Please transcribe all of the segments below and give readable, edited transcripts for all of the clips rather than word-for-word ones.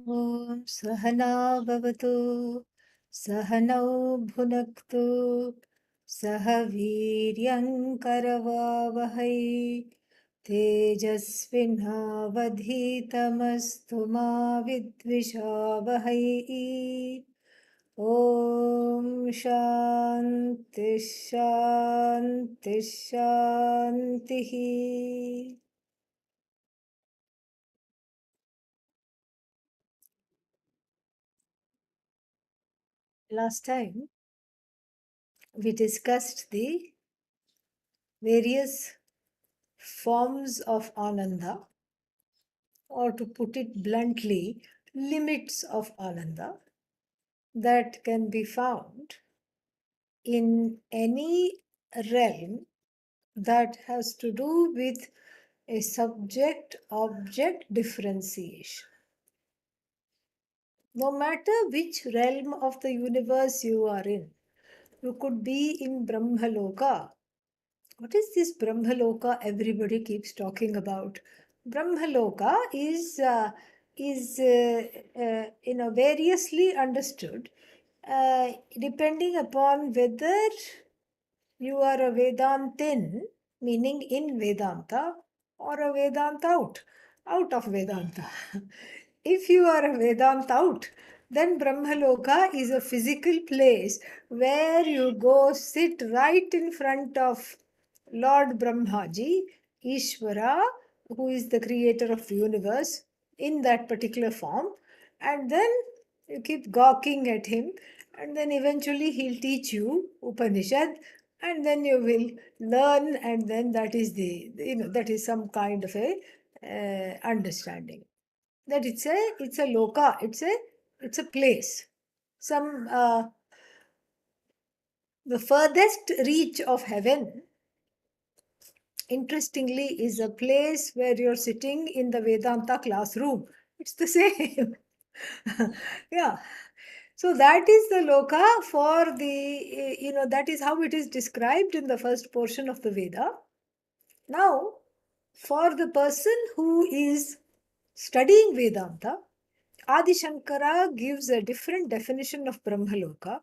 ॐ सहना भवतु सहनौ भुनक्तु सह वीर्यङ्करवावहै तेजस्विनावधीतमस्तु मा विद्विषावहै ॐ शान्ति शान्ति शान्तिः. Last time we discussed the various forms of ananda, or to put it bluntly, limits of ananda that can be found in any realm that has to do with a subject object differentiation. No matter which realm of the universe you are in, you could be in Brahmaloka. What is this Brahmaloka everybody keeps talking about? Brahmaloka is variously understood depending upon whether you are a Vedantin, meaning in Vedanta, or a Vedanta out of Vedanta. If you are a Vedanta out, then Brahmaloka is a physical place where you go sit right in front of Lord Brahmaji, Ishvara, who is the creator of the universe in that particular form, and then you keep gawking at him, and then eventually he'll teach you Upanishad, and then you will learn, and then that is that is some kind of a understanding that it's a loka, it's a place. Some The furthest reach of heaven, interestingly, is a place where you're sitting in the Vedanta classroom. It's the same. Yeah. So that is the loka for that is how it is described in the first portion of the Veda. Now, for the person who is studying Vedanta, Adi Shankara gives a different definition of Brahmaloka.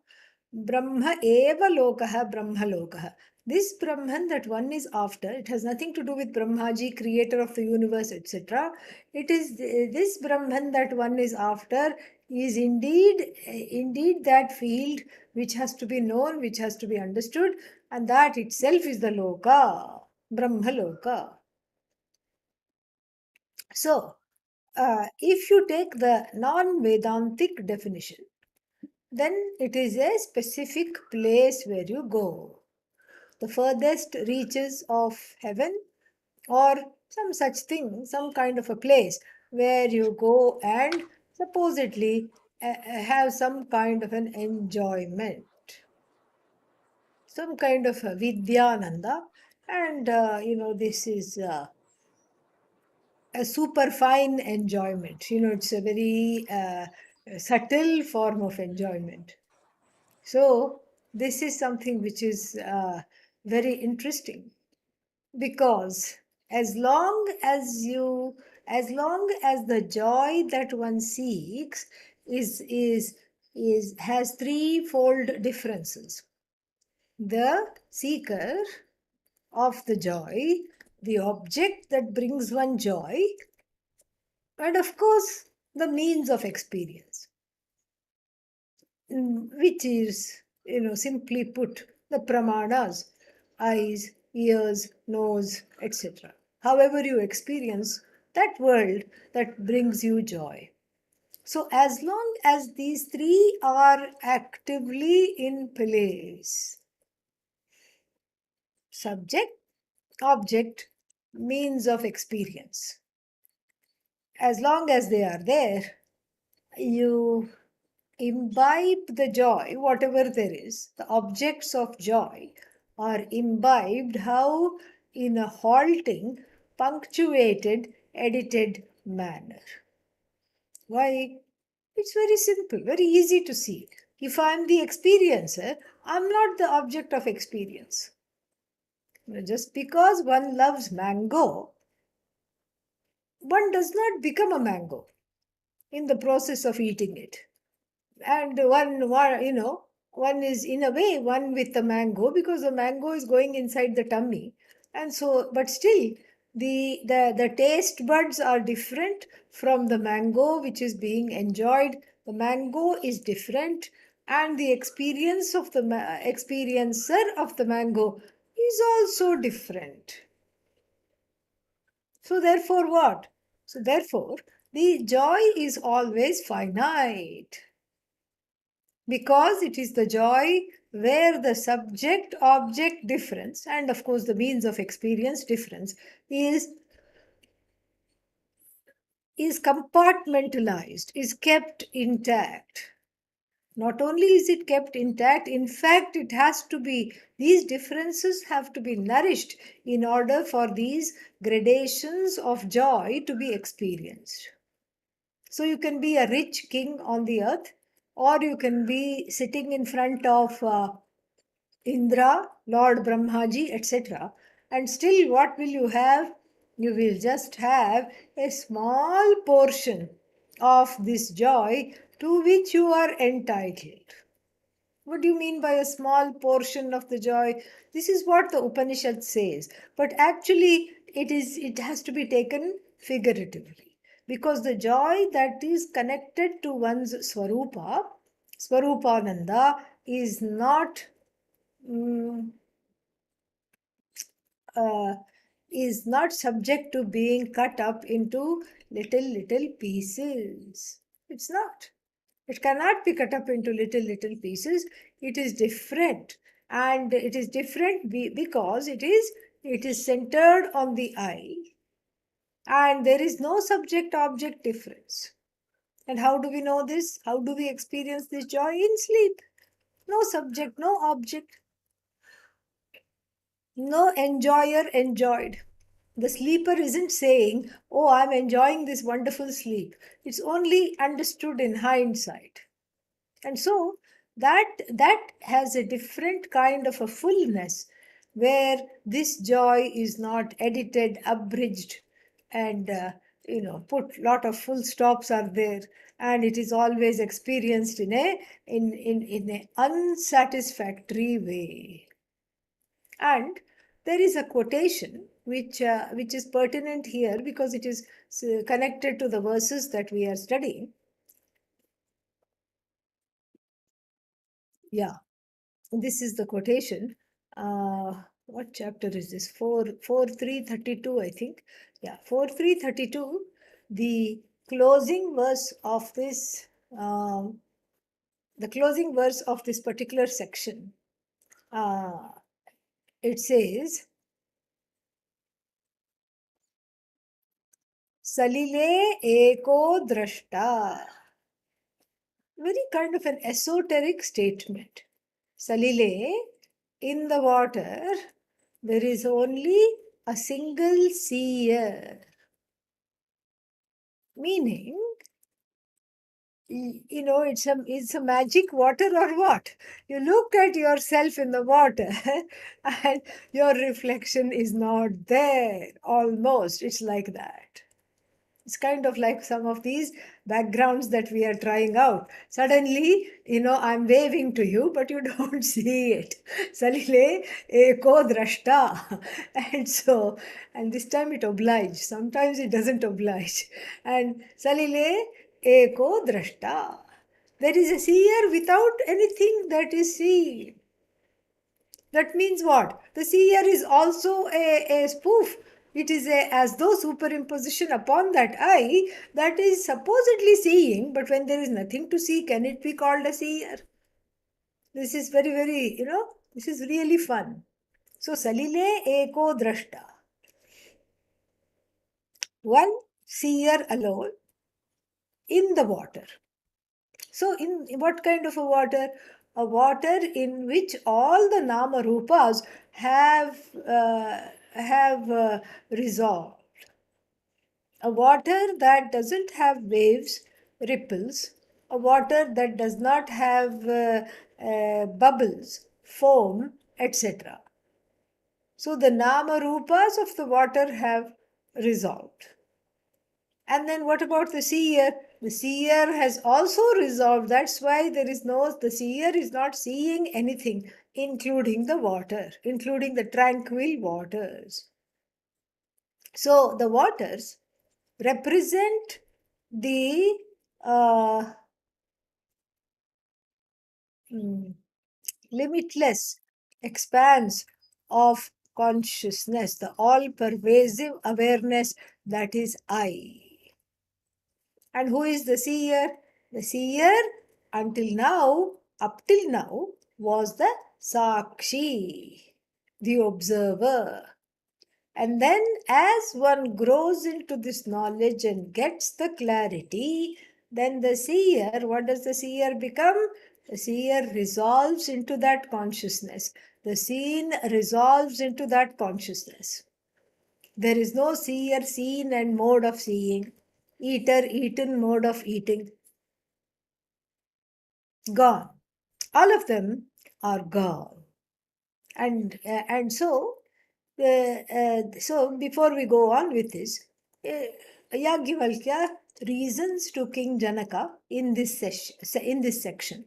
Brahma eva lokaha Brahmalokaha. This Brahman that one is after, it has nothing to do with Brahmaji, creator of the universe, etc. It is this Brahman that one is after is indeed that field which has to be known, which has to be understood, and that itself is the Loka, Brahmaloka. So, if you take the non-Vedantic definition, then it is a specific place where you go. The furthest reaches of heaven, or some such thing, some kind of a place where you go and supposedly have some kind of an enjoyment, some kind of a Vidyananda. And, this is a super fine enjoyment. It's a very subtle form of enjoyment. So this is something which is very interesting, because as long as the joy that one seeks is has threefold differences: the seeker of the joy, the object that brings one joy, and of course the means of experience, which is, simply put, the pramanas: eyes, ears, nose, etc. However you experience that world that brings you joy. So as long as these three are actively in place, subject, object, means of experience, as long as they are there, you imbibe the joy, whatever there is. The objects of joy are imbibed how? In a halting, punctuated, edited manner. Why? It's very simple, very easy to see. If I'm the experiencer, I'm not the object of experience. Just because one loves mango, one does not become a mango. in the process of eating it. And one is in a way one with the mango, because the mango is going inside the tummy, and so but still the taste buds are different from the mango which is being enjoyed. The mango is different, and the experience of the experiencer of the mango is also different. So therefore what? So therefore the joy is always finite, because it is the joy where the subject object difference, and of course the means of experience difference, is compartmentalized, is kept intact. Not only is it kept intact, in fact it has to be, these differences have to be nourished in order for these gradations of joy to be experienced. So you can be a rich king on the earth, or you can be sitting in front of Indra, Lord Brahmaji, etc. And still, what will you have? You will just have a small portion of this joy to which you are entitled. What do you mean by a small portion of the joy? This is what the Upanishad says. But actually, it has to be taken figuratively. Because the joy that is connected to one's Swarupa, Swarupananda, is not mm, uh, is not subject to being cut up into little pieces. It's not. It cannot be cut up into little pieces. It is different, and it is different because it is centered on the I, and there is no subject object difference. And how do we know this? How do we experience this joy? In sleep. No subject, no object, no enjoyer enjoyed. The sleeper isn't saying, "Oh, I'm enjoying this wonderful sleep." It's only understood in hindsight. And so that has a different kind of a fullness, where this joy is not edited, abridged, and put lot of full stops are there, and it is always experienced in a unsatisfactory way. And there is a quotation which is pertinent here, because it is connected to the verses that we are studying. Yeah, this is the quotation. What chapter is this? 4.3.32, I think. Yeah, 4.3.32. The closing verse of this, the closing verse of this particular section. It says, "Salile eko drashta." Very kind of an esoteric statement. Salile, in the water, there is only a single seer. Meaning, it's a magic water or what? You look at yourself in the water and your reflection is not there. Almost, it's like that. It's kind of like some of these backgrounds that we are trying out. Suddenly, I'm waving to you, but you don't see it. Salile eko drashta. And this time it obliges. Sometimes it doesn't oblige. And salile eko drashta. There is a seer without anything that is seen. That means what? The seer is also a spoof. It is as though superimposition upon that eye that is supposedly seeing, but when there is nothing to see, can it be called a seer? This is very, very, this is really fun. So, salile eko drashta. One seer alone in the water. So, in what kind of a water? A water in which all the nama rupas have resolved. A water that doesn't have waves, ripples, a water that does not have bubbles, foam, etc. So the nama rupas of the water have resolved. And then what about the seer? The seer has also resolved. That's why the seer is not seeing anything, including the water, including the tranquil waters. So the waters represent the uh, mm, limitless expanse of consciousness, the all pervasive awareness that is I. And who is the seer? The seer, until now, up till now, was the Sakshi, the observer. And then, as one grows into this knowledge and gets the clarity, then the seer, what does the seer become? The seer resolves into that consciousness. The seen resolves into that consciousness. There is no seer, seen, and mode of seeing, eater, eaten, mode of eating. Gone. All of them are gone. And so before we go on with this, Yagyavalkya reasons to King Janaka in this section.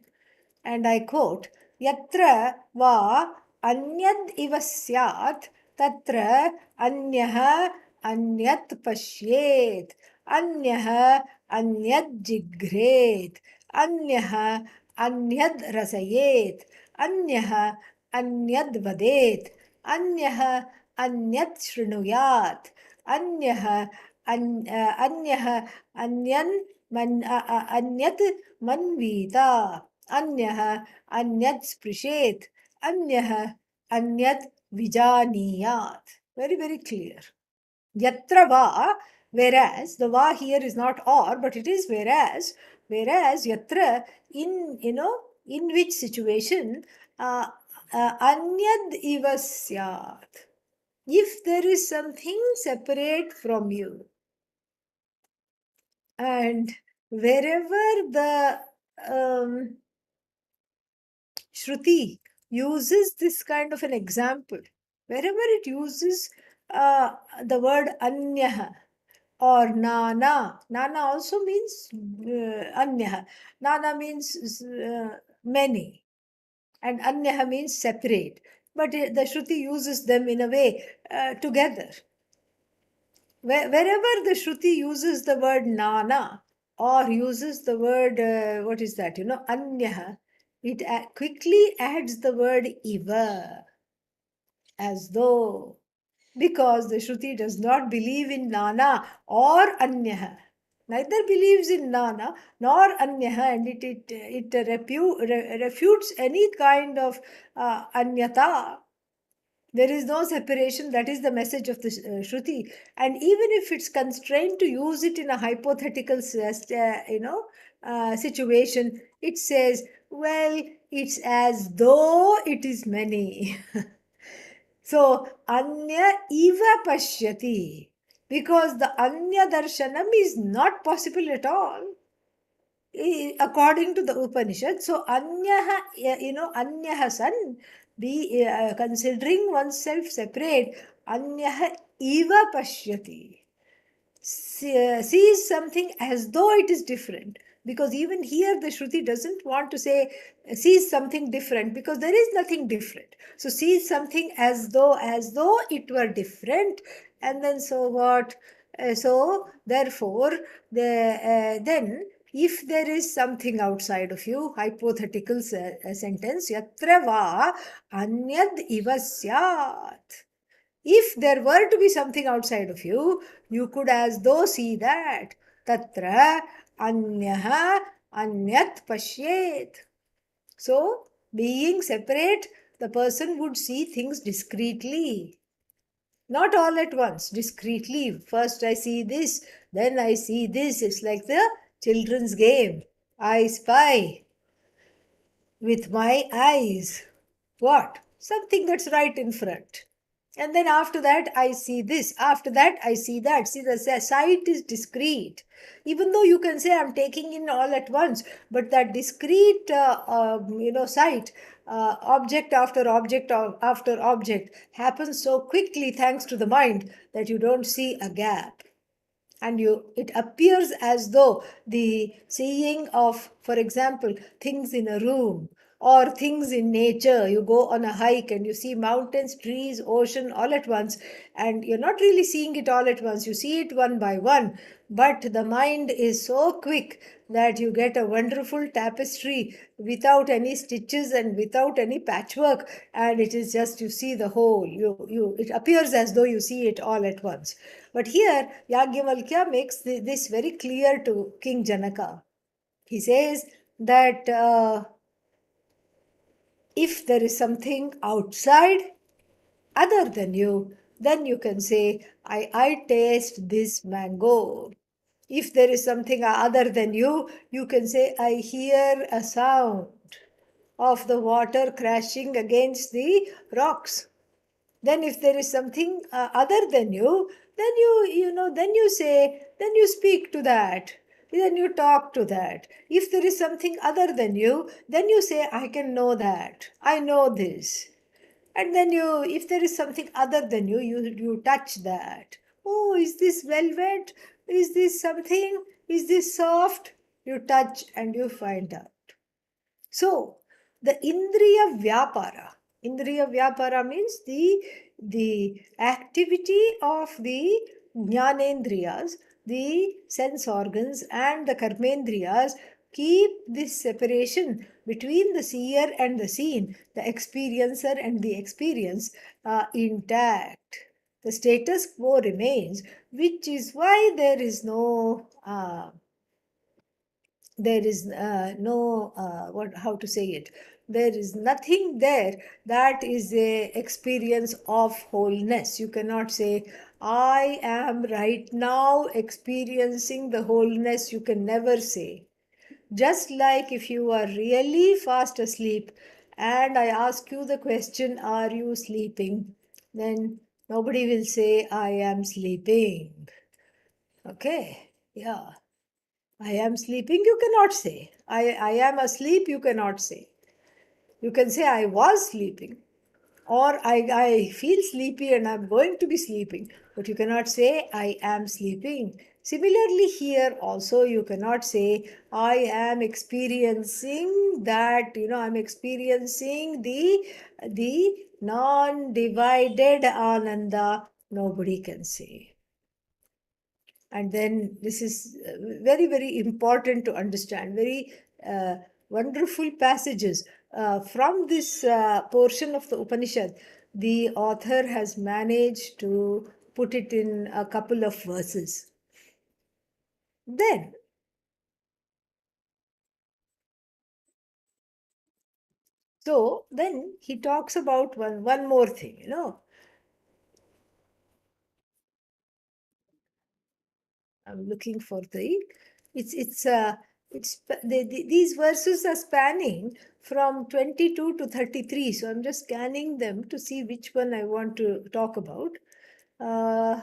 And I quote, Yatra va anyad iva syat tatra anyaha anyat pashyet anyaha anyad jigret anyaha anyad rasayet anyaha anyad vadet anyaha anyat shrunuyat anyaha anyaha anyan anyat manvita अन्यः अन्यत् स्पृशेत् अन्यः अन्यत् vijaniyat. Very, very clear. Yatra va, whereas, the va here is not or, but it is whereas yatra, in which situation, anyad iva syat. If there is something separate from you, and wherever the Shruti uses this kind of an example. Wherever it uses the word anyaha or nana, nana also means anyaha. Nana means many, and anyaha means separate. But the Shruti uses them in a way together. Wherever the Shruti uses the word nana or uses the word, what is that, anyaha, it quickly adds the word iva, as though, because the Shruti does not believe in nana or anyaha. Neither believes in nana nor anyaha, and it refutes any kind of anyata. There is no separation. That is the message of the Shruti. And even if it's constrained to use it in a hypothetical situation, it says, well, it's as though it is many. So, anya eva pashyati. Because the anya darshanam is not possible at all according to the Upanishad. So, anyaha, anyaha san, be considering oneself separate, anyaha eva pashyati, sees something as though it is different. Because even here the Shruti doesn't want to say sees something different, because there is nothing different. So sees something as though it were different. And then so what? So therefore, then if there is something outside of you, hypothetical sentence, yatra va anyad iva syat. If there were to be something outside of you, you could as though see that. Tatra anyaha anyat pashyet. So, being separate, the person would see things discreetly. Not all at once, discreetly. First I see this, then I see this. It's like the children's game. I spy with my eyes. What? Something that's right in front. And then after that, I see this. After that, I see that. See, the sight is discrete. Even though you can say I'm taking in all at once, but that discrete, sight, object after object after object, happens so quickly thanks to the mind that you don't see a gap. and it appears as though the seeing of, for example, things in a room or things in nature. You go on a hike and you see mountains, trees, ocean all at once, and you're not really seeing it all at once. You see it one by one, but the mind is so quick that you get a wonderful tapestry without any stitches and without any patchwork, and it is just, you see the whole, you it appears as though you see it all at once. But here Yagyavalkya makes this very clear to King Janaka. He says that if there is something outside other than you, then you can say, I taste this mango. If there is something other than you, you can say, I hear a sound of the water crashing against the rocks. Then if there is something other than you, then then you say, then you speak to that, then you talk to that. If there is something other than you, then you say, I can know that, I know this. And then if there is something other than you, you touch that. Oh, is this velvet? Is this something? Is this soft? You touch and you find out. So, the Indriya Vyapara means the activity of the Jnanendriyas, the sense organs, and the Karmendriyas keep this separation between the seer and the seen, the experiencer and the experience, intact. The status quo remains, which is why there is no what how to say it, there is nothing there that is a experience of wholeness. You cannot say, I am right now experiencing the wholeness. You can never say. Just like if you are really fast asleep and I ask you the question, are you sleeping, then nobody will say, I am sleeping. Okay, yeah. I am sleeping, you cannot say. I am asleep, you cannot say. You can say, I was sleeping, or I feel sleepy and I'm going to be sleeping, but you cannot say, I am sleeping. Similarly, here also, you cannot say, I am experiencing that, I'm experiencing the non divided Ananda. Nobody can say. And then this is very, very important to understand. Very wonderful passages from this portion of the Upanishad. The author has managed to put it in a couple of verses. Then, then he talks about one more thing. I'm looking for these verses are spanning from 22 to 33. So I'm just scanning them to see which one I want to talk about. Uh,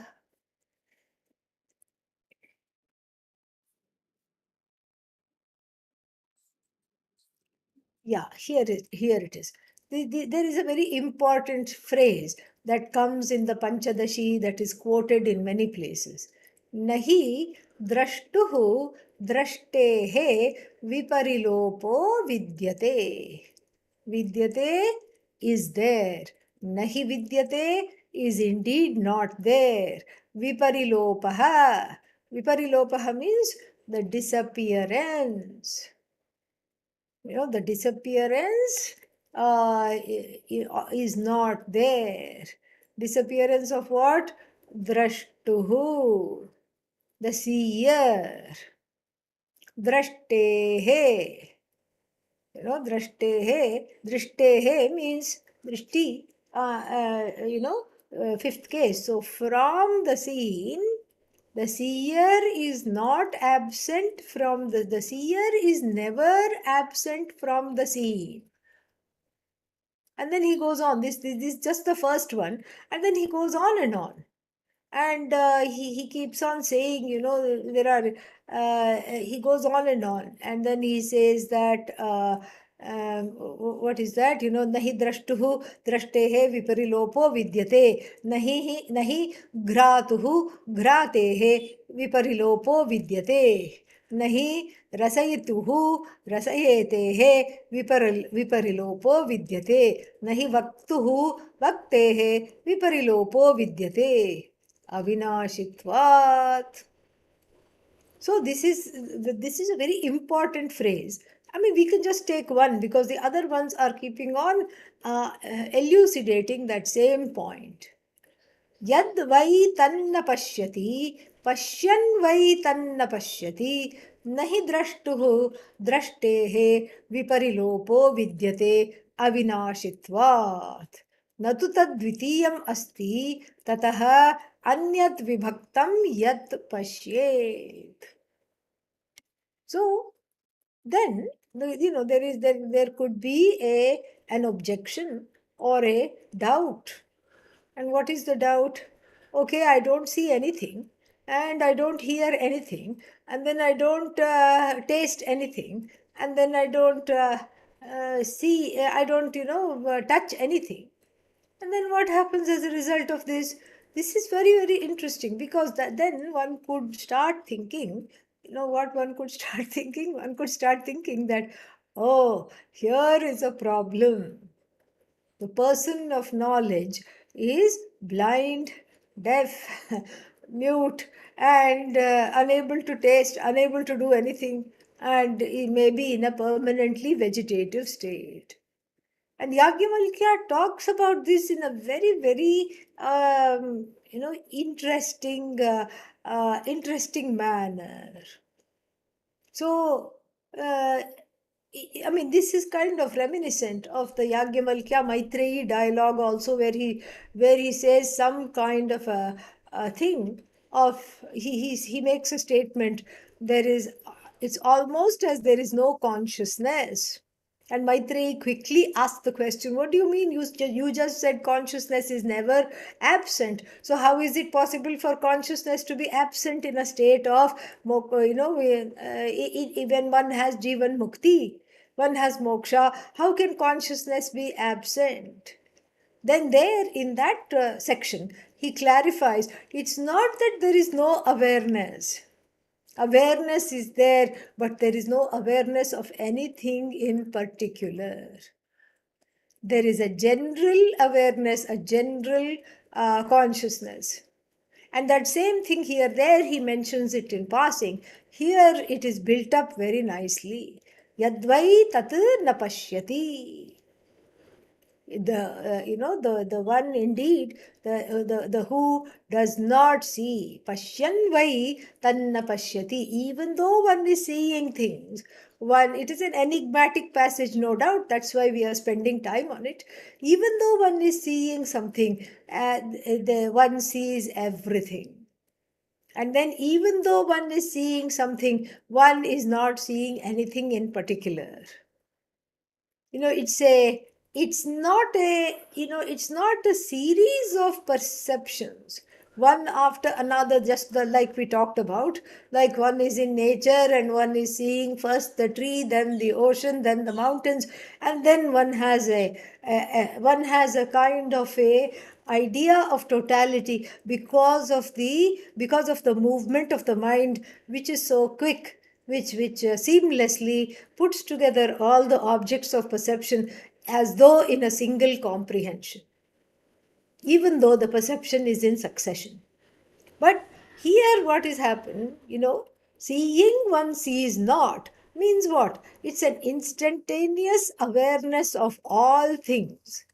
yeah, here it is. There is a very important phrase that comes in the Panchadashi that is quoted in many places. Nahi drashtuhu drashtehe viparilopo vidyate. Vidyate is there. Nahi vidyate is indeed not there. Viparilopaha. Viparilopaha means the disappearance. The disappearance is not there. Disappearance of what? Drashtuhu, the seer. Drashtehe. Drashtehe means drishti, fifth case. So from the scene, the seer is not absent from the seer is never absent from the scene. And then he goes on. This is just the first one, and then he goes on and on. And he keeps on saying, there are he goes on, and then he says that what is that? Nahi drashtuhu drashtehe viparilopo vidyate. Nahi घ्रातुः घ्रातेः विपरिलोपो विद्यते. नहि रसयितुः रसयेतेः विपरिलोपो विद्यते. नहि वक्तुः वक्तेः विपरिलोपो विद्यते. अविनाशित्वात्. So this is a very important phrase. I mean, we can just take one because the other ones are keeping on elucidating that same point. Yad vai tanna pashyati, pashyan vai tanna pashyati, nahi drashtuhu drashtehe viparilopo vidyate avinashitvat. न तु तद्वितीयम् अस्ति ततः अन्यत् विभक्तं यत् पश्येत्. So then there could be an objection or a doubt. And what is the doubt? Okay, I don't see anything, and I don't hear anything, and then I don't taste anything, and then I don't I don't touch anything. And then what happens as a result of this? This is very, very interesting because then one could start thinking, what one could start thinking? One could start thinking that, oh, here is a problem. The person of knowledge is blind, deaf, mute, and unable to taste, unable to do anything, and he may be in a permanently vegetative state. And Yagyavalkya talks about this in a very, very, interesting manner. So, I mean, this is kind of reminiscent of the Yagyavalkya Maitreyi dialogue also, where he says some kind of a thing of he makes a statement. It's almost as there is no consciousness. And Maitreyi quickly asked the question, what do you mean? You just said consciousness is never absent. So how is it possible for consciousness to be absent in a state of, when one has Jivan Mukti, one has moksha, how can consciousness be absent? Then there in that section, he clarifies, it's not that there is no awareness. Awareness is there, but there is no awareness of anything in particular. There is a general awareness, a general consciousness. And that same thing here, there he mentions it in passing. Here it is built up very nicely. Yadvai tat na pashyati. The one indeed, the who does not see. Pashyan vai tanna pashyati. Even though one is seeing things, it is an enigmatic passage, no doubt. That's why we are spending time on it. Even though one is seeing something, one sees everything. And then even though one is seeing something, one is not seeing anything in particular. It's not a series of perceptions, one after another, just like we talked about, like one is in nature and one is seeing first the tree, then the ocean, then the mountains, and then one has a kind of a idea of totality because of the movement of the mind, which is so quick, which seamlessly puts together all the objects of perception as though in a single comprehension, even though the perception is in succession. But here what is happened, seeing one sees not means what? It's an instantaneous awareness of all things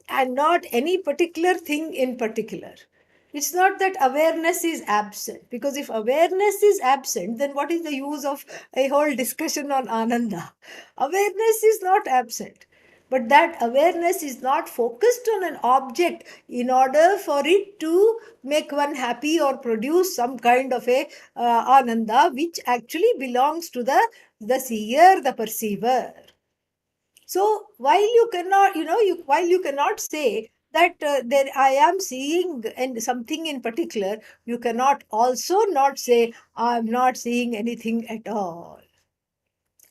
and not any particular thing in particular. It's not that awareness is absent, because if awareness is absent, then what is the use of a whole discussion on Ananda? Awareness is not absent, but that awareness is not focused on an object in order for it to make one happy or produce some kind of a Ananda, which actually belongs to the seer, the perceiver. So while you cannot, while you cannot say that there I am seeing something in particular, you cannot also not say I am not seeing anything at all.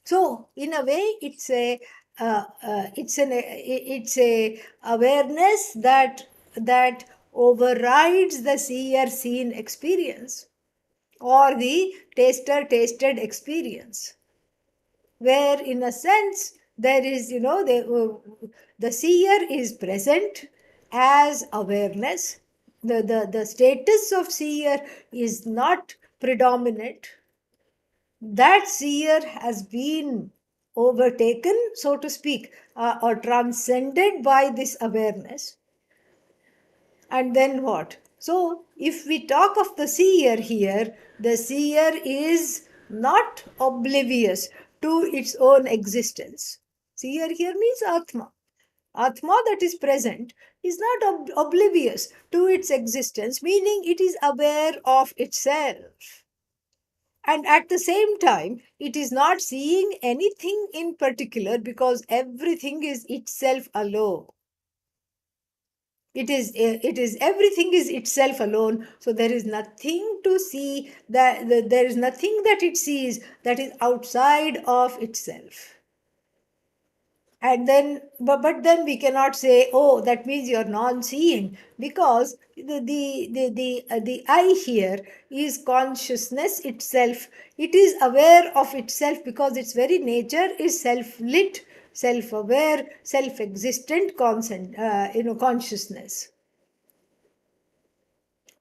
So in a way, it's it's a awareness that overrides the seer seen experience or the taster tasted experience, where in a sense there is, the seer is present as awareness. The status of seer is not predominant. That seer has been overtaken, so to speak, or transcended by this awareness. And then what? So, if we talk of the seer here, the seer is not oblivious to its own existence. Seer here means Atma. Atma that is present is not oblivious to its existence, meaning it is aware of itself. And at the same time, it is not seeing anything in particular because everything is itself alone. It is everything is itself alone, so there is nothing to see, that there is nothing that it sees that is outside of itself. And then but then we cannot say, oh, that means you're non-seeing, because the I here is consciousness itself. It is aware of itself because its very nature is self-lit, self-aware, self-existent consciousness.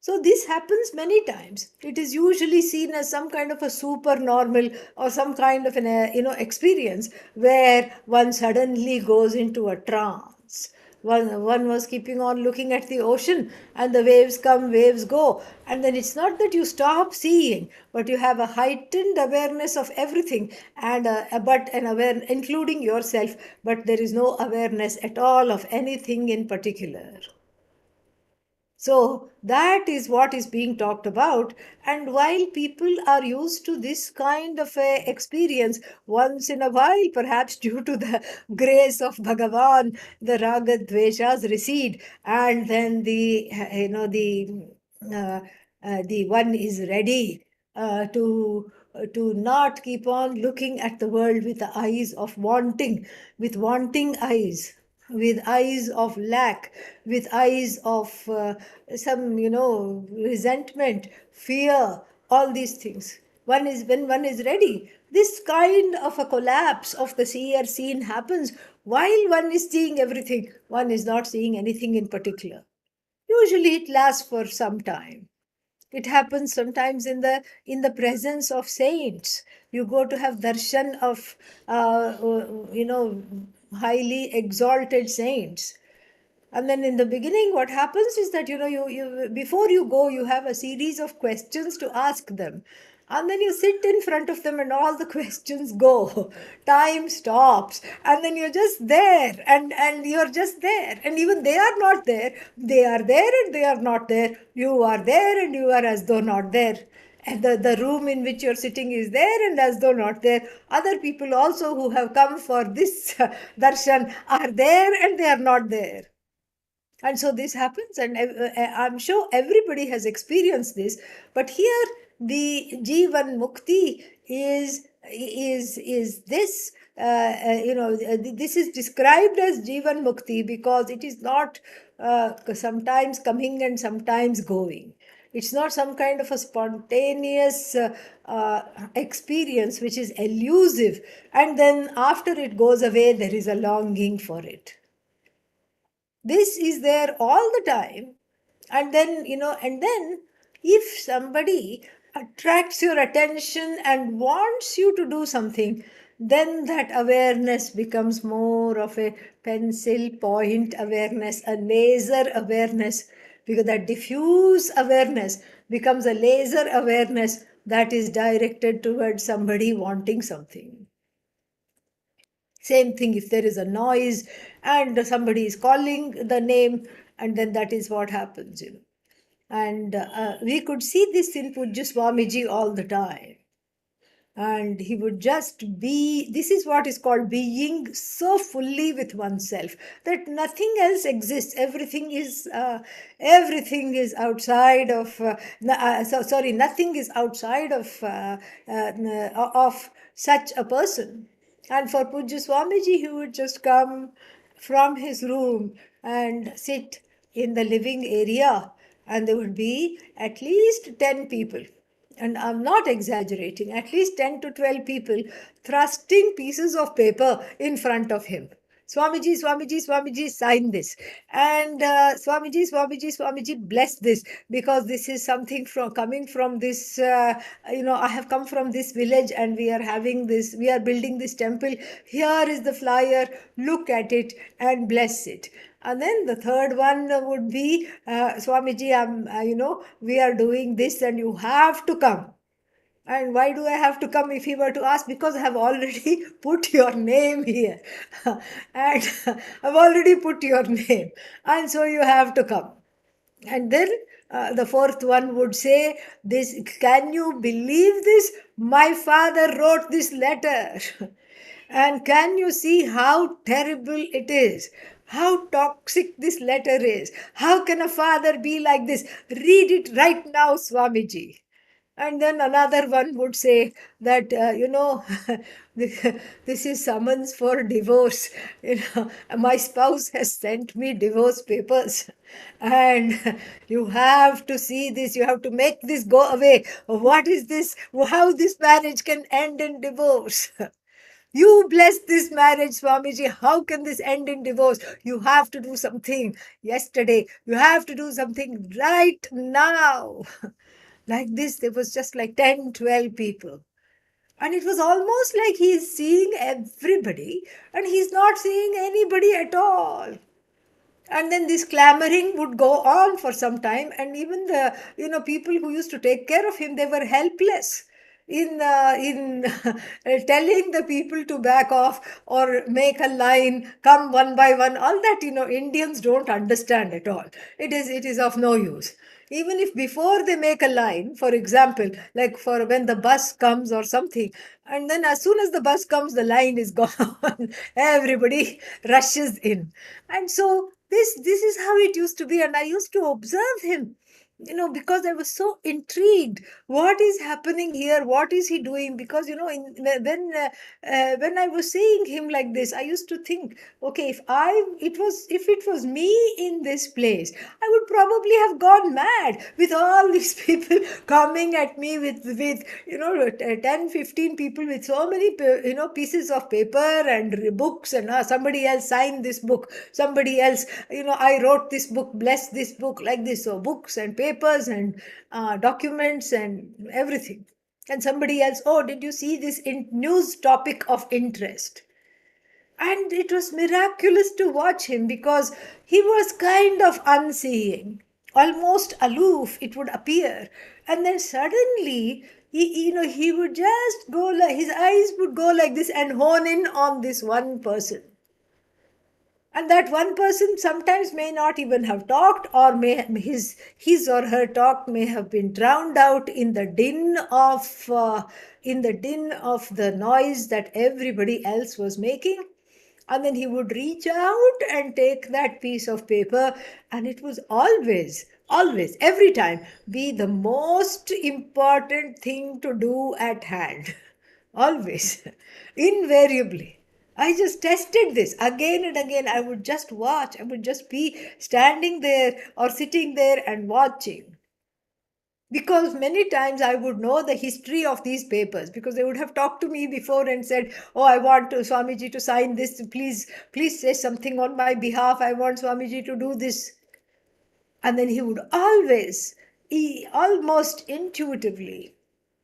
So this happens many times. It is usually seen as some kind of a supernormal or some kind of an experience where one suddenly goes into a trance. One was keeping on looking at the ocean, and the waves come, waves go, and then it's not that you stop seeing, but you have a heightened awareness of everything, and but an aware, including yourself, but there is no awareness at all of anything in particular. So that is what is being talked about. And while people are used to this kind of a experience, once in a while, perhaps due to the grace of Bhagavan, the raga dveshas recede, and then uh, the one is ready to not keep on looking at the world with the eyes of wanting, with wanting eyes, with eyes of lack, with eyes of some, resentment, fear, all these things. When one is ready, this kind of a collapse of the seer scene happens while one is seeing everything. One is not seeing anything in particular. Usually it lasts for some time. It happens sometimes in the presence of saints. You go to have darshan of highly exalted saints, and then in the beginning what happens is that, you before you go, you have a series of questions to ask them, and then you sit in front of them and all the questions go, time stops, and then you're just there, and you're just there, and even they are not there, they are there and they are not there, you are there and you are as though not there, and the room in which you're sitting is there and as though not there. Other people also who have come for this darshan are there and they are not there. And so this happens, and I'm sure everybody has experienced this. But here the jivan mukti is this, this is described as jivan mukti because it is not sometimes coming and sometimes going. It's not some kind of a spontaneous experience which is elusive, and then after it goes away there is a longing for it. This is there all the time. And then, if somebody attracts your attention and wants you to do something, then that awareness becomes more of a pencil point awareness, a laser awareness, because that diffuse awareness becomes a laser awareness that is directed towards somebody wanting something. Same thing if there is a noise and somebody is calling the name, and then that is what happens. And we could see this in Pujya Swamiji all the time. And he would just be, this is what is called being so fully with oneself that nothing else exists. Everything is outside of, nothing is outside of such a person. And for Pujya Swamiji, he would just come from his room and sit in the living area, and there would be at least 10 people. And I'm not exaggerating, at least 10 to 12 people thrusting pieces of paper in front of him. Swamiji, Swamiji, Swamiji, sign this. And Swamiji, Swamiji, Swamiji, bless this, because this is something from coming from this, I have come from this village and we are having this, we are building this temple. Here is the flyer, look at it and bless it. And then the third one would be, Swamiji, we are doing this and you have to come. And why do I have to come if he were to ask? Because I have already put your name here. And I've already put your name. And so you have to come. And then the fourth one would say, "This, can you believe this? My father wrote this letter." And can you see how terrible it is? How toxic this letter is? How can a father be like this? Read it right now, Swamiji. And then another one would say that, this is summons for divorce. My spouse has sent me divorce papers. And you have to see this, you have to make this go away. What is this? How this marriage can end in divorce? You bless this marriage, Swamiji. How can this end in divorce? You have to do something yesterday. You have to do something right now. Like this, there was just like 10, 12 people. And it was almost like he's seeing everybody and he's not seeing anybody at all. And then this clamoring would go on for some time, and even the people who used to take care of him, they were helpless in telling the people to back off or make a line, come one by one. All that Indians don't understand at all. It is of no use. Even if before they make a line, for example, like for when the bus comes or something, and then as soon as the bus comes, the line is gone. Everybody rushes in. And so this is how it used to be. And I used to observe him, because I was so intrigued. What is happening here? What is he doing? Because when I was seeing him like this, I used to think, okay, if it was me in this place, I would probably have gone mad with all these people coming at me with 10, 15 people with so many pieces of paper and books, and somebody else signed this book, somebody else, I wrote this book, bless this book, like this. So books and papers and documents and everything. And somebody else, oh, did you see this news topic of interest? And it was miraculous to watch him, because he was kind of unseeing, almost aloof, it would appear. And then suddenly, he would just go like, his eyes would go like this and hone in on this one person. And that one person sometimes may not even have talked, or may his or her talk may have been drowned out in the din of the noise that everybody else was making. And then he would reach out and take that piece of paper, and it was always, every time, be the most important thing to do at hand. Always, invariably. I just tested this again and again. I would just watch. I would just be standing there or sitting there and watching. Because many times I would know the history of these papers, because they would have talked to me before and said, oh, I want Swamiji to sign this. Please say something on my behalf. I want Swamiji to do this. And then he would almost intuitively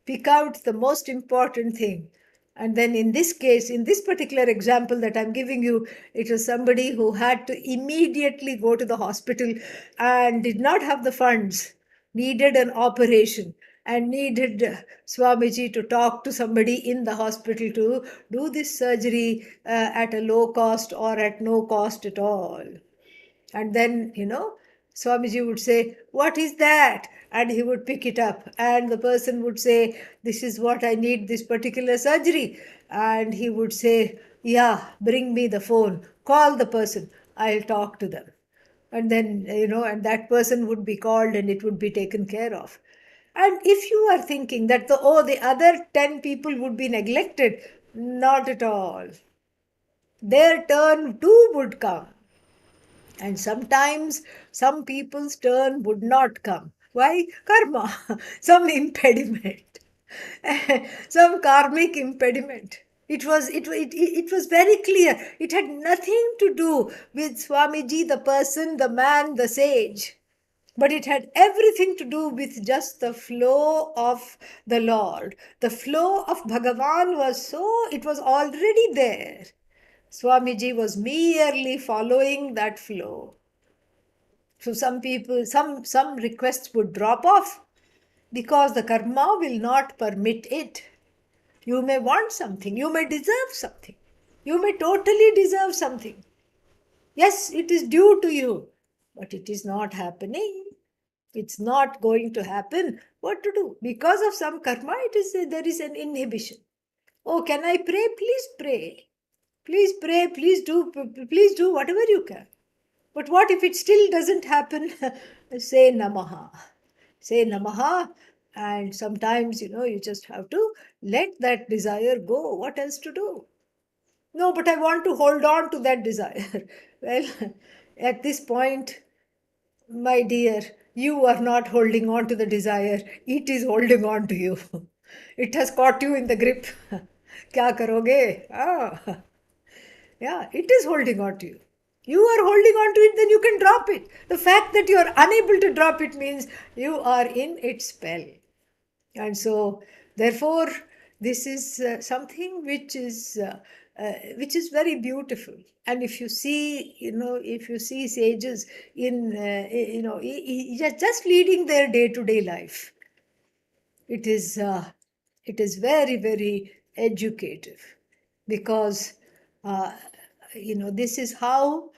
pick out the most important thing. And then in this case, in this particular example that I'm giving you, it was somebody who had to immediately go to the hospital and did not have the funds, needed an operation, and needed Swamiji to talk to somebody in the hospital to do this surgery at a low cost or at no cost at all. And then, Swamiji would say, what is that? And he would pick it up. And the person would say, this is what I need, this particular surgery. And he would say, yeah, bring me the phone. Call the person. I'll talk to them. And then, and that person would be called and it would be taken care of. And if you are thinking that the other 10 people would be neglected, Not at all. Their turn too would come. And sometimes some people's turn would not come. Why? Karma, some impediment, some karmic impediment. It was very clear. It had nothing to do with Swamiji, the person, the man, the sage. But it had everything to do with just the flow of the Lord. The flow of Bhagavan was so, it was already there. Swamiji was merely following that flow. So some people, some requests would drop off because the karma will not permit it. You may want something, you may deserve something, you may totally deserve something. Yes, it is due to you, but it is not happening. It's not going to happen. What to do? Because of some karma, there is an inhibition. Oh, can I pray? Please pray. Please pray. Please do whatever you can. But what if it still doesn't happen? Say Namaha. Say Namaha. And sometimes, you just have to let that desire go. What else to do? No, but I want to hold on to that desire. Well, at this point, my dear, you are not holding on to the desire. It is holding on to you. It has caught you in the grip. Kya karoge? Ah. Yeah, it is holding on to you. You are holding on to it, then you can drop it. The fact that you are unable to drop it means you are in its spell. And so, therefore, this is something which is very beautiful. And if you see, if you see sages in, just leading their day-to-day life, it is very, very educative, because uh, this is how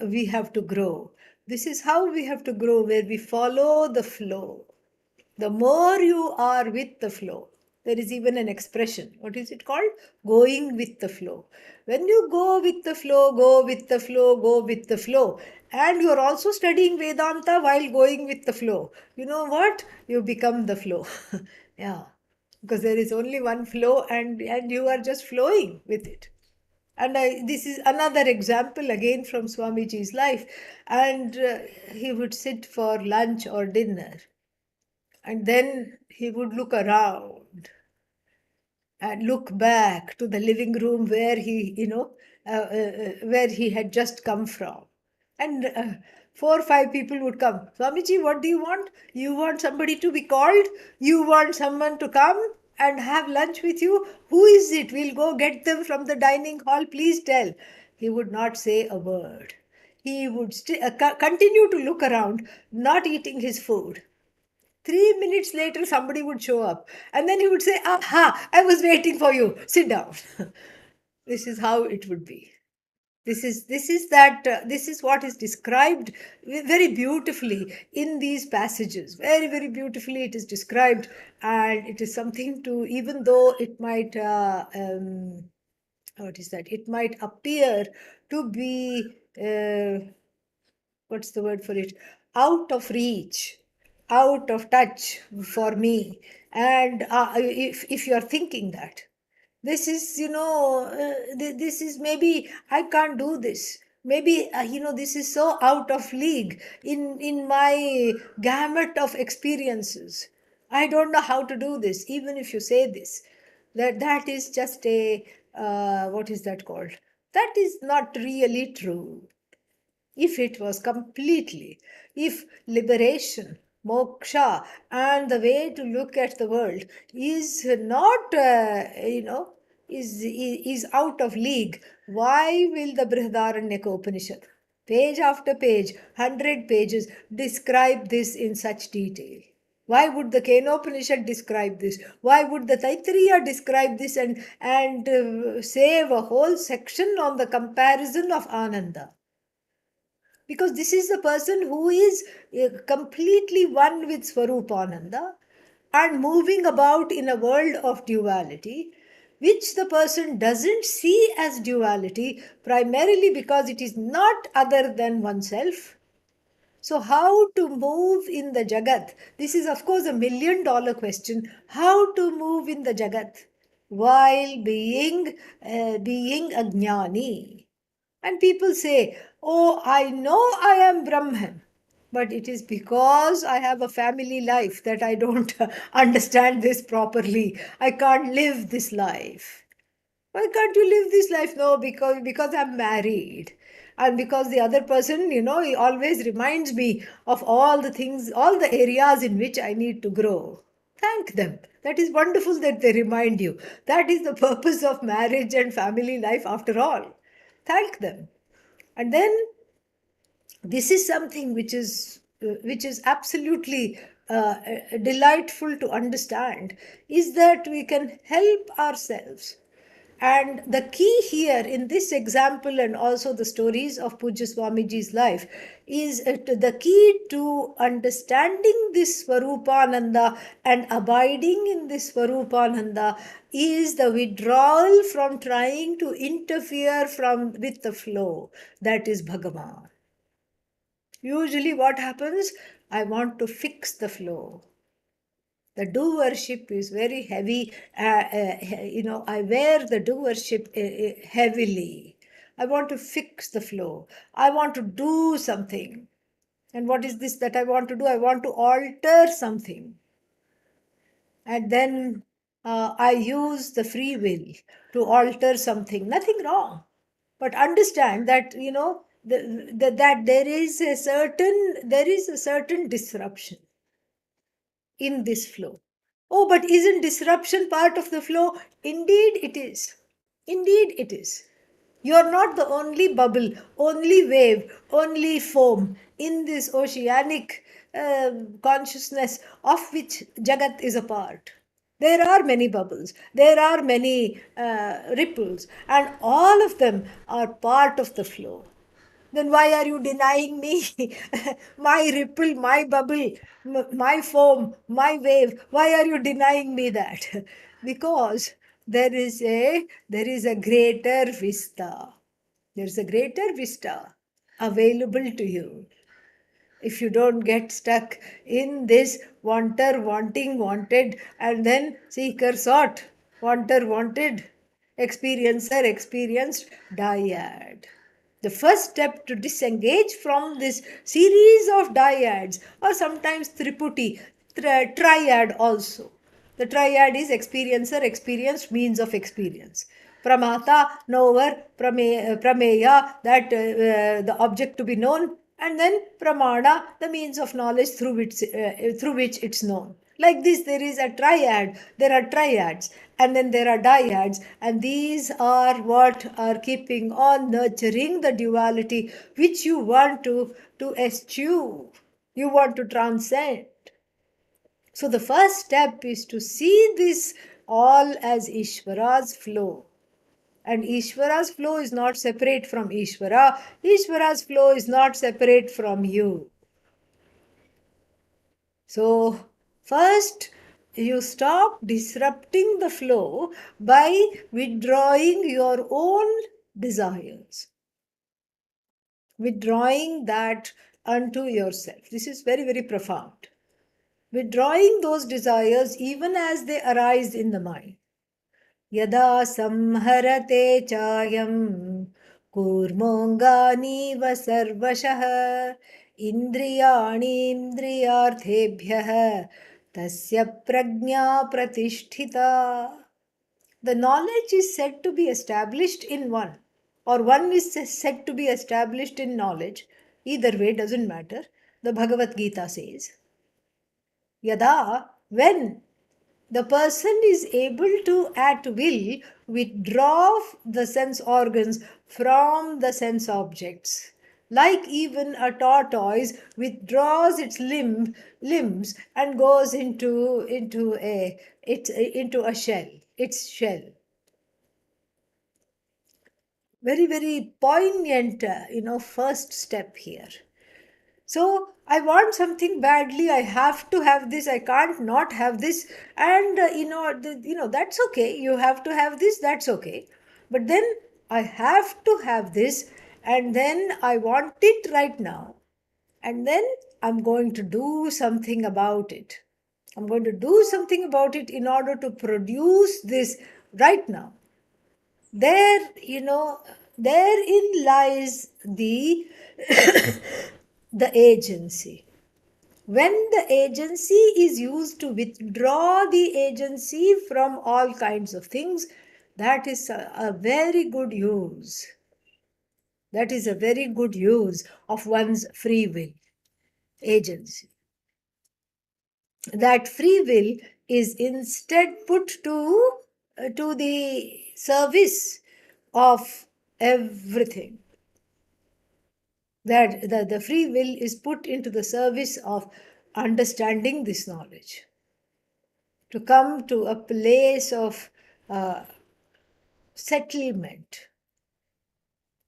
we have to grow. This is how we have to grow, where we follow the flow. The more you are with the flow, there is even an expression. What is it called? Going with the flow. When you go with the flow, go with the flow, go with the flow, and you are also studying Vedanta while going with the flow, you know what? You become the flow. Yeah. Because there is only one flow, and you are just flowing with it. And this is another example again from Swamiji's life. And he would sit for lunch or dinner, and then he would look around and look back to the living room where where he had just come from. And four or five people would come. Swamiji, what do you want? You want somebody to be called? You want someone to come and have lunch with you? Who is it? We'll go get them from the dining hall. Please tell. He would not say a word. He would continue to look around, not eating his food. 3 minutes later, somebody would show up, and then he would say, "Aha, I was waiting for you. Sit down." This is how it would be. This is what is described very beautifully in these passages. Very, very beautifully it is described, and it is something to, even though it might, what is that? It might appear to be, what's the word for it? Out of reach, out of touch for me. And if you are thinking that this is, this is, maybe I can't do this, maybe this is so out of league in my gamut of experiences, I don't know how to do this. Even if you say this, that is just a, what is that called? That is not really true. If it was completely, if liberation, moksha, and the way to look at the world is not, is out of league, why will the Brihadaranyaka Upanishad, page after page, 100 pages, describe this in such detail? Why would the Kenopanishad describe this? Why would the Taittiriya describe this and save a whole section on the comparison of Ananda? Because this is the person who is completely one with Swarupananda and moving about in a world of duality, which the person doesn't see as duality, primarily because it is not other than oneself. So, how to move in the Jagat? This is, of course, a $1 million question. How to move in the Jagat? while being a jnani. And people say, "Oh, I know I am Brahman, but it is because I have a family life that I don't understand this properly. I can't live this life." Why can't you live this life? No, because I'm married. And because the other person, he always reminds me of all the things, all the areas in which I need to grow. Thank them. That is wonderful that they remind you. That is the purpose of marriage and family life after all. Thank them. And then this is something which is absolutely delightful to understand, is that we can help ourselves. And the key here in this example and also the stories of Pujya Swamiji's life is the key to understanding this Swarupananda and abiding in this Swarupananda is the withdrawal from trying to interfere with the flow, that is Bhagavan. Usually, what happens? I want to fix the flow. The doership is very heavy. I wear the doership heavily. I want to fix the flow. I want to do something. And what is this that I want to do? I want to alter something. And then I use the free will to alter something. Nothing wrong. But understand that, that there is a certain disruption in this flow. Oh, but isn't disruption part of the flow? Indeed, it is. Indeed, it is. You're not the only bubble, only wave, only foam in this oceanic consciousness of which Jagat is a part. There are many bubbles, there are many ripples, and all of them are part of the flow. Then why are you denying me my ripple, my bubble, my foam, my wave? Why are you denying me that? Because there is a greater vista. There's a greater vista available to you. If you don't get stuck in this wanter, wanting, wanted, and then seeker sought, wanter, wanted, experiencer, experienced, dyad. The first step to disengage from this series of dyads, or sometimes triputi, triad also. The triad is experiencer, experienced, means of experience. Pramata, knower, prameya, that the object to be known, and then pramana, the means of knowledge through which it's known. Like this, there is a triad, there are triads, and then there are dyads, and these are what are keeping on nurturing the duality which you want to eschew, you want to transcend. So the first step is to see this all as Ishvara's flow. And Ishvara's flow is not separate from Ishvara. Ishvara's flow is not separate from you. So, first, you stop disrupting the flow by withdrawing your own desires, withdrawing that unto yourself. This is very, very profound. Withdrawing those desires even as they arise in the mind. Yada samharate chayam कूर्मोऽङ्गानीव सर्वशः इन्द्रियाणीन्द्रियार्थेभ्यः तस्य प्रज्ञा प्रतिष्ठिता. The knowledge is said to be established in one, or one is said to be established in knowledge. Either way, doesn't matter. The Bhagavad Gita says, Yada, when the person is able to at will withdraw the sense organs from the sense objects, like even a tortoise withdraws its limbs and goes into a shell, its shell. Very, very poignant first step here. So I want something badly. I have to have this. I can't not have this. And that's okay. You have to have this. That's okay. But then I have to have this, and then I want it right now. And then I'm going to do something about it. I'm going to do something about it in order to produce this right now. There, therein lies the the agency. When the agency is used to withdraw the agency from all kinds of things, that is a very good use. That is a very good use of one's free will, agency. That free will is instead put to the service of everything. That the free will is put into the service of understanding this knowledge, to come to a place of uh, settlement.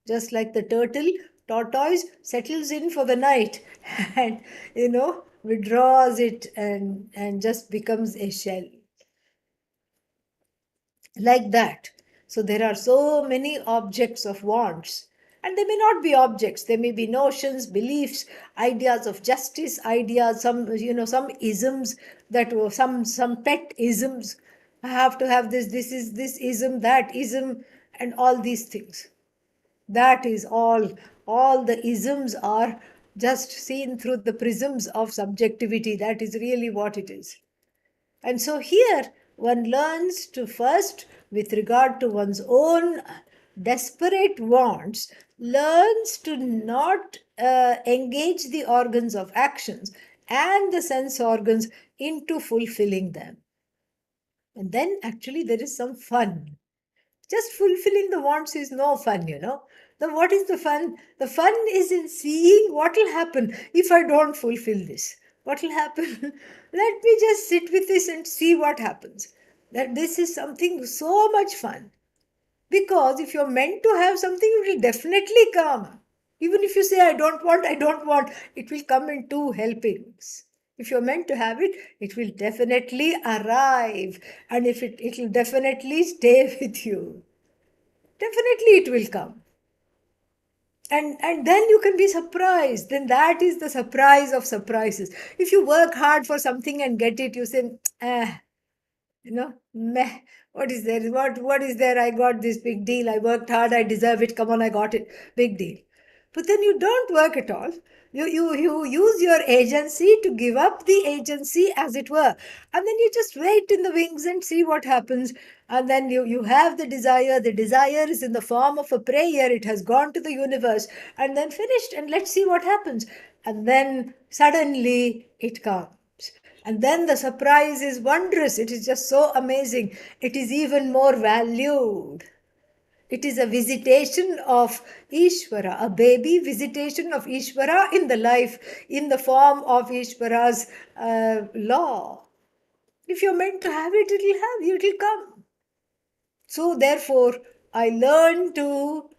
Just like the tortoise settles in for the night and, withdraws it and just becomes a shell. Like that. So there are so many objects of wants. And they may not be objects, they may be notions, beliefs, ideas of justice, ideas, some isms that were some pet isms. I have to have this ism, that ism, and all these things. That is all. All the isms are just seen through the prisms of subjectivity. That is really what it is. And so here one learns to first, with regard to one's own desperate wants, learns to not engage the organs of actions and the sense organs into fulfilling them. And then actually there is some fun. Just fulfilling the wants is no fun. What is the fun? The fun is in seeing what will happen if I don't fulfill this. What will happen? Let me just sit with this and see what happens. That this is something so much fun. Because if you're meant to have something, it will definitely come. Even if you say, I don't want, it will come in two helpings. If you're meant to have it, it will definitely arrive. And if it will definitely stay with you. Definitely it will come. And then you can be surprised. Then that is the surprise of surprises. If you work hard for something and get it, you say, meh, what is there? What is there? I got this big deal. I worked hard. I deserve it. Come on, I got it. Big deal. But then you don't work at all. You use your agency to give up the agency, as it were. And then you just wait in the wings and see what happens. And then you have the desire. The desire is in the form of a prayer. It has gone to the universe and then finished. And let's see what happens. And then suddenly it comes. And then the surprise is wondrous. It is just so amazing. It is even more valued. It is a visitation of Ishvara, a baby visitation of Ishvara in the life, in the form of Ishvara's law. If you're meant to have it, it will come. So therefore, I learn to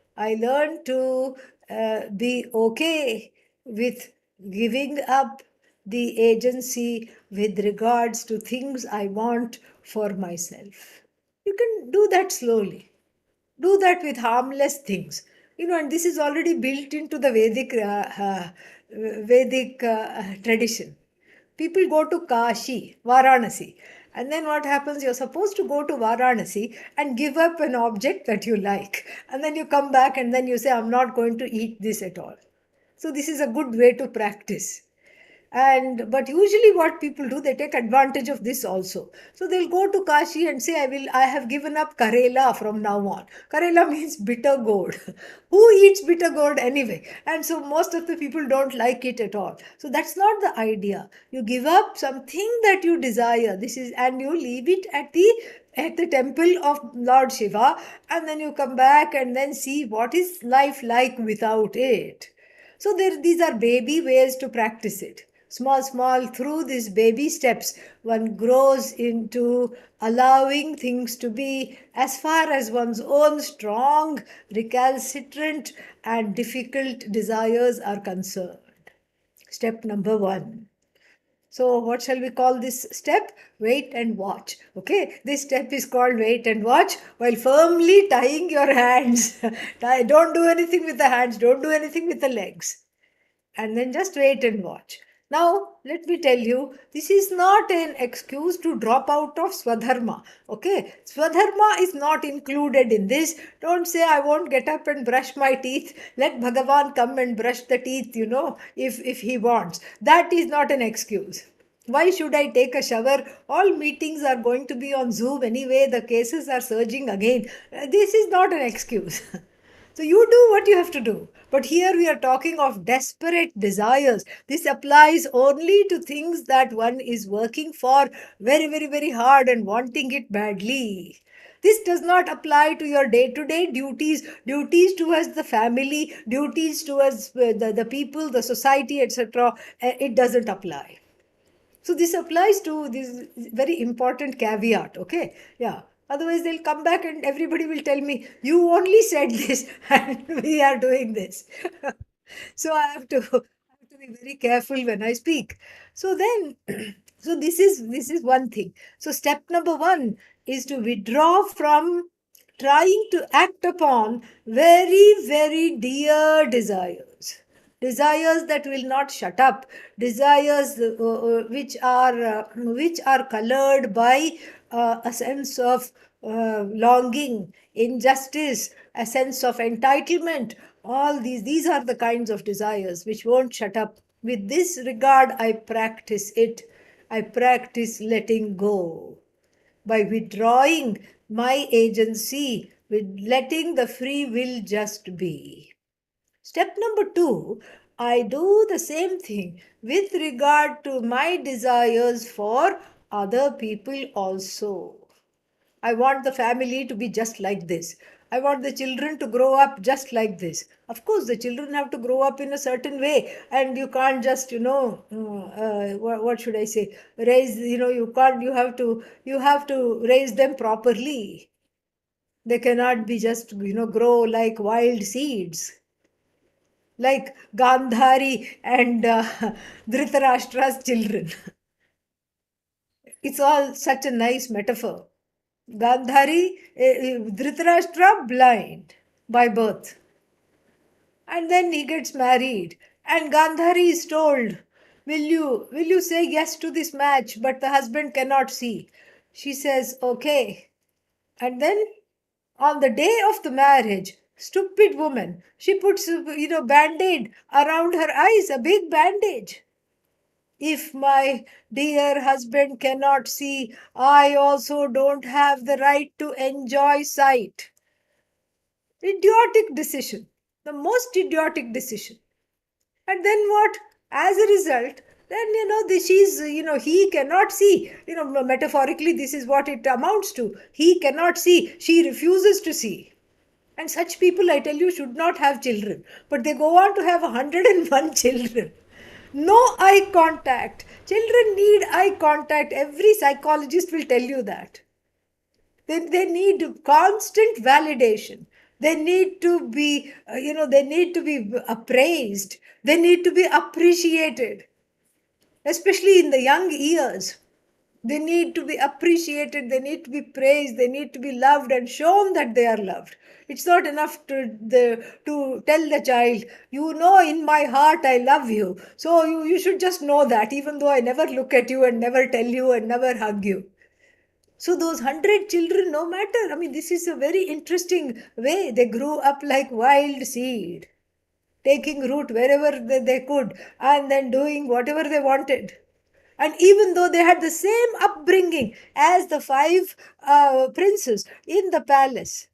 be okay with giving up the agency with regards to things I want for myself. You can do that slowly. Do that with harmless things. And this is already built into the Vedic tradition. People go to Kashi, Varanasi, and then what happens? You're supposed to go to Varanasi and give up an object that you like, and then you come back and then you say, I'm not going to eat this at all. So this is a good way to practice. But usually what people do, they take advantage of this also. So they'll go to Kashi and say, I have given up Karela from now on. Karela means bitter gourd. Who eats bitter gourd anyway? And so most of the people don't like it at all. So that's not the idea. You give up something that you desire. And you leave it at the temple of Lord Shiva, and then you come back and then see what is life like without it. So these are baby ways to practice it. Small, through these baby steps, one grows into allowing things to be as far as one's own strong, recalcitrant, and difficult desires are concerned. Step number 1. So what shall we call this step? Wait and watch. Okay, this step is called wait and watch while firmly tying your hands. Don't do anything with the hands, don't do anything with the legs. And then just wait and watch. Now, let me tell you, this is not an excuse to drop out of Swadharma. Okay, Swadharma is not included in this. Don't say, I won't get up and brush my teeth. Let Bhagavan come and brush the teeth, if he wants. That is not an excuse. Why should I take a shower? All meetings are going to be on Zoom anyway. The cases are surging again. This is not an excuse. So you do what you have to do. But here we are talking of desperate desires. This applies only to things that one is working for very, very, very hard and wanting it badly. This does not apply to your day-to-day duties towards the family, duties towards the people, the society, etc. It doesn't apply. So this applies to this very important caveat, okay? Yeah. Otherwise, they'll come back and everybody will tell me, you only said this and we are doing this. So I have to be very careful when I speak. So then, so this is one thing. So step number one is to withdraw from trying to act upon very, very dear desires that will not shut up, desires which are colored by a sense of longing, injustice, a sense of entitlement. All these are the kinds of desires which won't shut up. With this regard, I practice it. I practice letting go by withdrawing my agency, with letting the free will just be. Step number two, I do the same thing with regard to my desires for other people also. I want the family to be just like this. I want the children to grow up just like this. Of course, the children have to grow up in a certain way, and you can't just, what should I say? Raise, you can't. You have to raise them properly. They cannot be just, grow like wild seeds, like Gandhari and Dhritarashtra's children. It's all such a nice metaphor. Gandhari, Dhritarashtra blind by birth. And then he gets married. And Gandhari is told, will you say yes to this match? But the husband cannot see. She says, okay. And then on the day of the marriage, stupid woman, she puts, band-aid around her eyes, a big bandage. If my dear husband cannot see, I also don't have the right to enjoy sight. Idiotic decision. The most idiotic decision. And then what? As a result, then, he cannot see. Metaphorically, this is what it amounts to. He cannot see. She refuses to see. And such people, I tell you, should not have children. But they go on to have 101 children. No eye contact. Children need eye contact. Every psychologist will tell you that. They need constant validation. They need to be, they need to be appraised. They need to be appreciated, especially in the young years. They need to be appreciated, they need to be praised, they need to be loved and shown that they are loved. It's not enough to tell the child, in my heart I love you. So you should just know that, even though I never look at you and never tell you and never hug you. So those 100 children, no matter, this is a very interesting way. They grew up like wild seed, taking root wherever they could and then doing whatever they wanted. And even though they had the same upbringing as the five princes in the palace,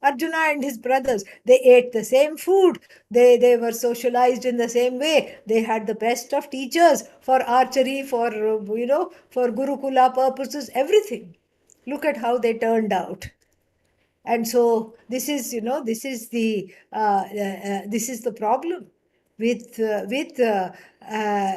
Arjuna and his brothers, they ate the same food. They were socialized in the same way. They had the best of teachers for archery, for Gurukula purposes, everything. Look at how they turned out. And so this is the problem with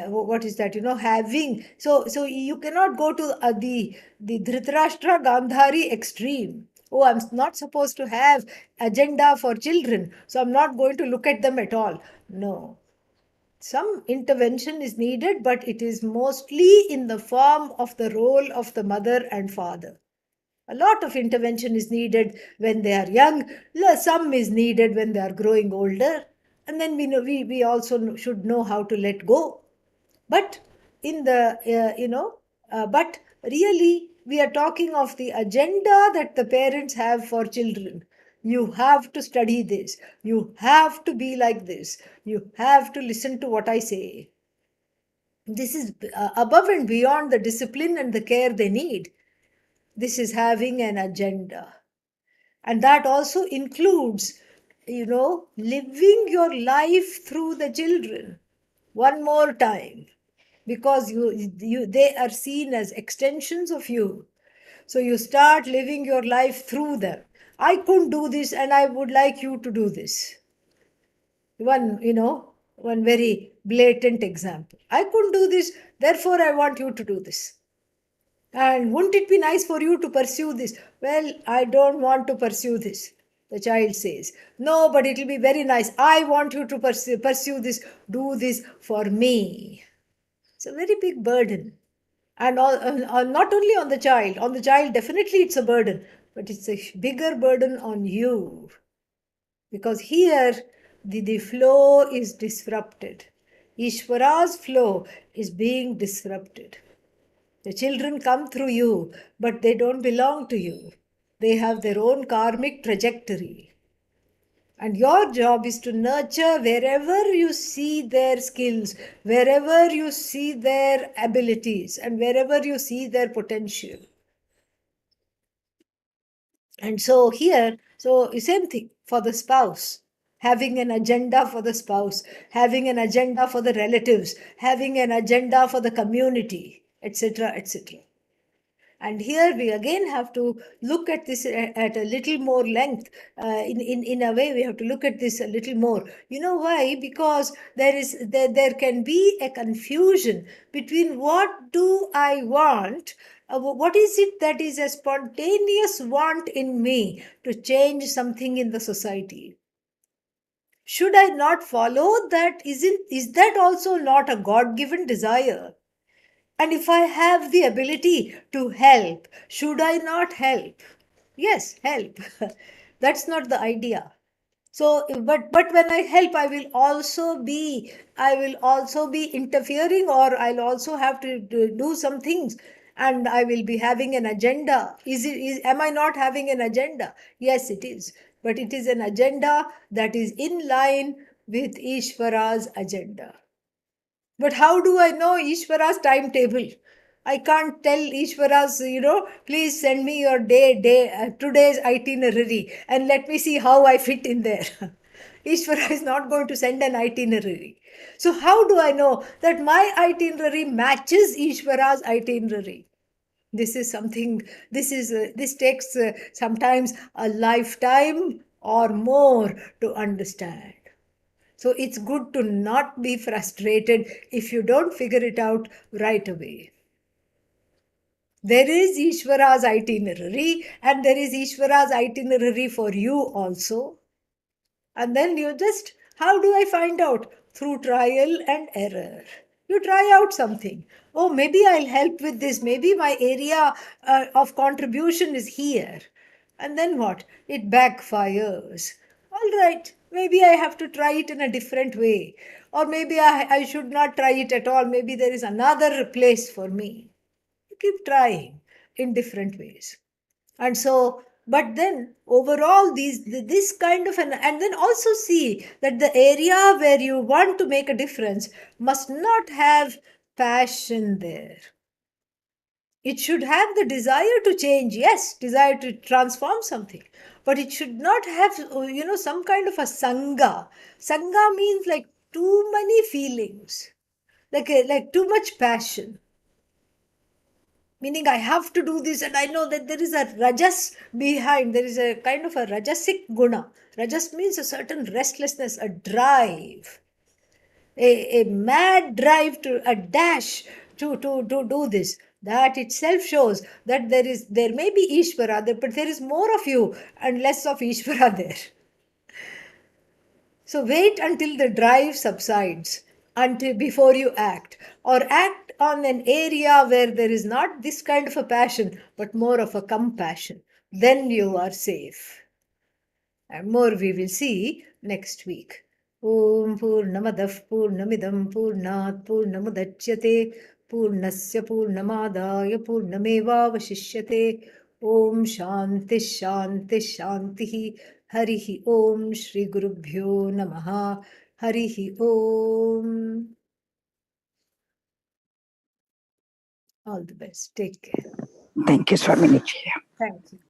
what is that, having. So you cannot go to the Dhritarashtra Gandhari extreme. Oh, I'm not supposed to have agenda for children, so I'm not going to look at them at all. No, some intervention is needed, but it is mostly in the form of the role of the mother and father. A lot of intervention is needed when they are young. Some is needed when they are growing older. And then we also should know how to let go. But in the, but really we are talking of the agenda that the parents have for children. You have to study this. You have to be like this. You have to listen to what I say. This is above and beyond the discipline and the care they need. This is having an agenda. And that also includes, living your life through the children one more time, because they are seen as extensions of you. So you start living your life through them. I couldn't do this and I would like you to do this. One very blatant example. I couldn't do this, therefore I want you to do this. And wouldn't it be nice for you to pursue this? Well, I don't want to pursue this. The child says, no, but it will be very nice. I want you to pursue this, do this for me. It's a very big burden. And not only on the child, definitely it's a burden, but it's a bigger burden on you. Because here, the flow is disrupted. Ishvara's flow is being disrupted. The children come through you, but they don't belong to you. They have their own karmic trajectory. And your job is to nurture wherever you see their skills, wherever you see their abilities, and wherever you see their potential. And so here, so same thing for the spouse. Having an agenda for the spouse, having an agenda for the relatives, having an agenda for the community, etc., etc. And here we again have to look at this at a little more length. In a way, we have to look at this a little more. You know why? Because there can be a confusion between what do I want, what is it that is a spontaneous want in me to change something in the society. Should I not follow that? Is that also not a God-given desire? And if I have the ability to help, should I not help? Yes, help. That's not the idea. So, but when I help, I will also be interfering, or I'll also have to do some things, and I will be having an agenda. Am I not having an agenda? Yes, it is. But it is an agenda that is in line with Ishvara's agenda. But how do I know Ishvara's timetable? I can't tell Ishvara's, please send me your today's itinerary and let me see how I fit in there. Ishvara is not going to send an itinerary. So how do I know that my itinerary matches Ishvara's itinerary? This is something, this takes sometimes a lifetime or more to understand. So it's good to not be frustrated if you don't figure it out right away. There is Ishvara's itinerary, and there is Ishvara's itinerary for you also. And then how do I find out? Through trial and error. You try out something. Oh, maybe I'll help with this. Maybe my area of contribution is here. And then what? It backfires. All right, maybe I have to try it in a different way. Or maybe I should not try it at all. Maybe there is another place for me. You keep trying in different ways. And so, but then overall this kind of and then also see that the area where you want to make a difference must not have passion there. It should have the desire to change, yes, desire to transform something, but it should not have some kind of a sangha means like too many feelings, like too much passion, meaning I have to do this, and I know that there is a rajas behind. There is a kind of a rajasic guna. Rajas means a certain restlessness, a drive, a mad drive, to a dash to do this. That itself shows that there may be Ishvara there, but there is more of you and less of Ishvara there. So wait until the drive subsides, until before you act, or act on an area where there is not this kind of a passion but more of a compassion. Then you are safe. And more we will see next week. Om Purnamadav Purnamidam Purnat Purnamudachyate पूर्णस्य पूर्णमादाय पूर्णमेवावशिष्यते। ॐ शान्तिः शान्तिः शान्तिः। हरिः ॐ श्रीगुरुभ्यो नमः। हरिः ॐ. All the best. Take care. Thank you, Swamini. Thank you.